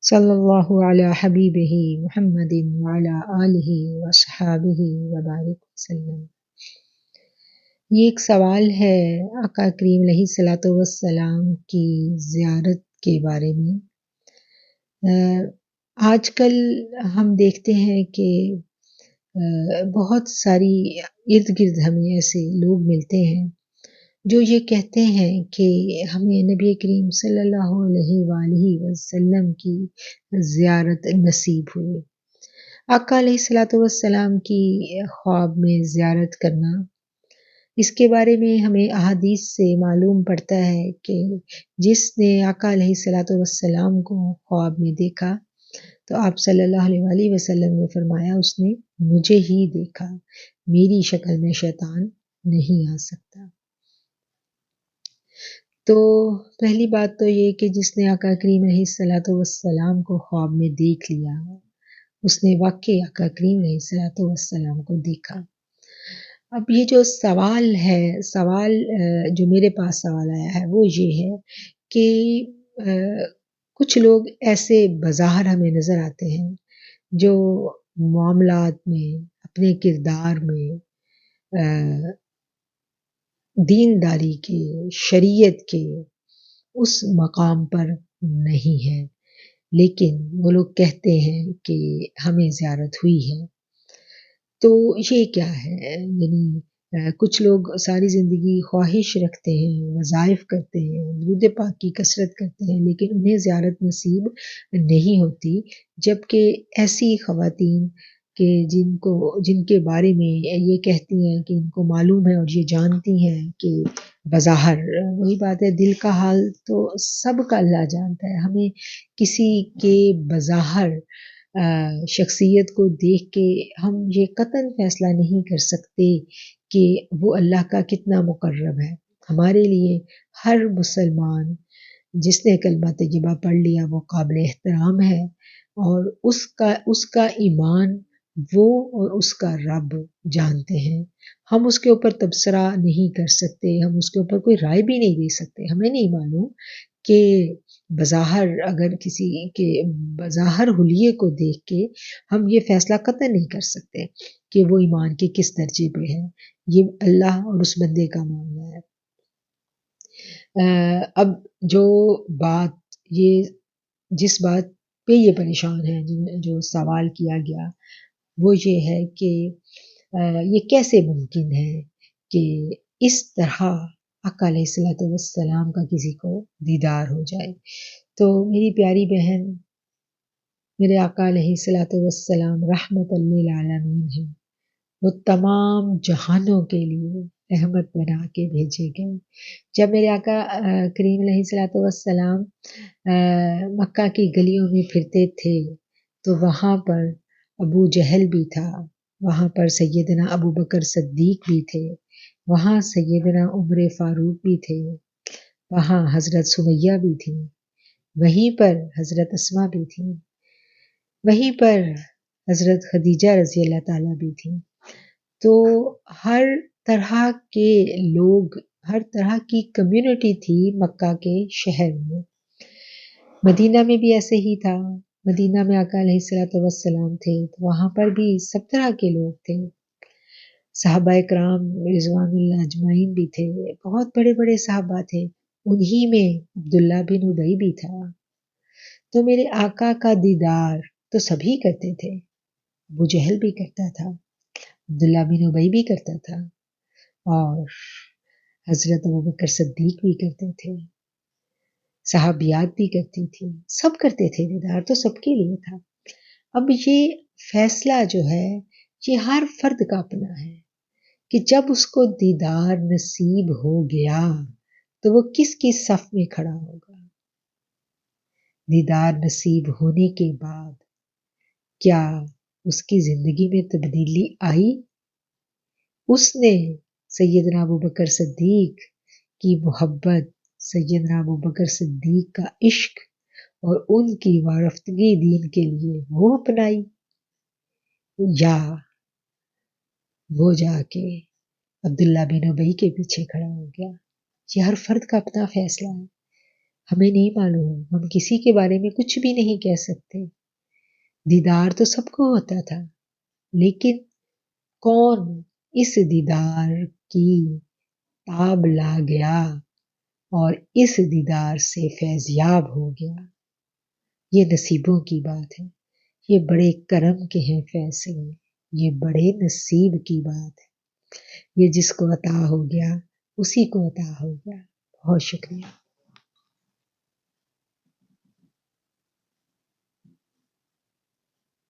صلی اللہ علی حبیبہ محمد وعلی آلہ وصحابہ وبارک وسلم۔ یہ ایک سوال ہے آقا کریم علیہ الصلوۃ والسلام کی زیارت کے بارے میں۔ آج کل ہم دیکھتے ہیں کہ بہت ساری ارد گرد ہمیں ایسے لوگ ملتے ہیں جو یہ کہتے ہیں کہ ہمیں نبی کریم صلی اللہ علیہ وآلہ وسلم کی زیارت نصیب ہوئی۔ آقا علیہ الصلوۃ والسلام کی خواب میں زیارت کرنا، اس کے بارے میں ہمیں احادیث سے معلوم پڑتا ہے کہ جس نے آقا علیہ الصلوۃ والسلام کو خواب میں دیکھا تو آپ صلی اللہ علیہ وآلہ وسلم نے فرمایا اس نے مجھے ہی دیکھا، میری شکل میں شیطان نہیں آ سکتا۔ تو پہلی بات تو یہ کہ جس نے آقا کریم علیہ الصلوۃ والسلام کو خواب میں دیکھ لیا اس نے واقعی آقا کریم علیہ الصلوۃ والسلام کو دیکھا۔ اب یہ جو سوال جو میرے پاس سوال آیا ہے وہ یہ ہے کہ کچھ لوگ ایسے بظاہر ہمیں نظر آتے ہیں جو معاملات میں، اپنے کردار میں دینداری کے، شریعت کے اس مقام پر نہیں ہے، لیکن وہ لوگ کہتے ہیں کہ ہمیں زیارت ہوئی ہے۔ تو یہ کیا ہے؟ یعنی کچھ لوگ ساری زندگی خواہش رکھتے ہیں، وظائف کرتے ہیں، درود پاک کی کثرت کرتے ہیں، لیکن انہیں زیارت نصیب نہیں ہوتی، جبکہ ایسی خواتین کہ جن کے بارے میں یہ کہتی ہیں کہ ان کو معلوم ہے اور یہ جانتی ہیں کہ بظاہر، وہی بات ہے دل کا حال تو سب کا اللہ جانتا ہے، ہمیں کسی کے بظاہر شخصیت کو دیکھ کے ہم یہ قطعاً فیصلہ نہیں کر سکتے کہ وہ اللہ کا کتنا مقرب ہے۔ ہمارے لیے ہر مسلمان جس نے کلمہ طیبہ پڑھ لیا وہ قابل احترام ہے، اور اس کا ایمان وہ اور اس کا رب جانتے ہیں۔ ہم اس کے اوپر تبصرہ نہیں کر سکتے، ہم اس کے اوپر کوئی رائے بھی نہیں دے سکتے۔ ہمیں نہیں معلوم کہ بظاہر اگر کسی کے بظاہر حلیے کو دیکھ کے ہم یہ فیصلہ قطع نہیں کر سکتے کہ وہ ایمان کے کس درجے پہ ہے، یہ اللہ اور اس بندے کا معاملہ ہے۔ اب جس بات پہ یہ پریشان ہے، جو سوال کیا گیا وہ یہ ہے کہ یہ کیسے ممکن ہے کہ اس طرح آقا علیہ الصلوۃ والسلام کا کسی کو دیدار ہو جائے۔ تو میری پیاری بہن، میرے آقا علیہ الصلوۃ والسلام رحمت للعالمین ہیں، وہ تمام جہانوں کے لیے رحمت بنا کے بھیجے گئے۔ جب میرے آقا کریم علیہ الصلوۃ والسلام مکہ کی گلیوں میں پھرتے تھے تو وہاں پر ابو جہل بھی تھا، وہاں پر سیدنا ابو بکر صدیق بھی تھے، وہاں سیدنا عمر فاروق بھی تھے، وہاں حضرت سمیہ بھی تھیں، وہیں پر حضرت اسماء بھی تھیں، وہیں پر حضرت خدیجہ رضی اللہ تعالیٰ بھی تھیں۔ تو ہر طرح کے لوگ، ہر طرح کی کمیونٹی تھی مکہ کے شہر میں۔ مدینہ میں بھی ایسے ہی تھا، مدینہ میں آقا علیہ الصلوۃ والسلام تھے تو وہاں پر بھی سب طرح کے لوگ تھے، صحابہ کرام رضوان اللہ اجمعین بھی تھے، بہت بڑے بڑے صحابہ تھے، انہی میں عبداللہ بن ابی بھی تھا۔ تو میرے آقا کا دیدار تو سبھی کرتے تھے، ابو جہل بھی کرتا تھا، عبداللہ بن ابی بھی کرتا تھا، اور حضرت ابوبکر صدیق بھی کرتے تھے، صحابیات بھی کرتی تھی، سب کرتے تھے، دیدار تو سب کے لیے تھا۔ اب یہ فیصلہ جو ہے یہ ہر فرد کا اپنا ہے کہ جب اس کو دیدار نصیب ہو گیا تو وہ کس کی صف میں کھڑا ہوگا۔ دیدار نصیب ہونے کے بعد کیا اس کی زندگی میں تبدیلی آئی؟ اس نے سیدنا ابوبکر صدیق کی محبت، سیدنا ابوبکر صدیق کا عشق اور ان کی وارفتگی دین کے لیے وہ اپنائی، یا وہ جا کے عبداللہ بن ابی کے پیچھے کھڑا ہو گیا؟ یہ ہر فرد کا اپنا فیصلہ ہے۔ ہمیں نہیں معلوم، ہم کسی کے بارے میں کچھ بھی نہیں کہہ سکتے۔ دیدار تو سب کو ہوتا تھا، لیکن کون اس دیدار کی تاب لا گیا اور اس دیدار سے فیضیاب ہو گیا؟ یہ نصیبوں کی بات ہے، یہ بڑے کرم کے ہیں فیصلے، یہ بڑے نصیب کی بات ہے۔ یہ جس کو عطا ہو گیا اسی کو عطا ہو گیا۔ بہت شکریہ۔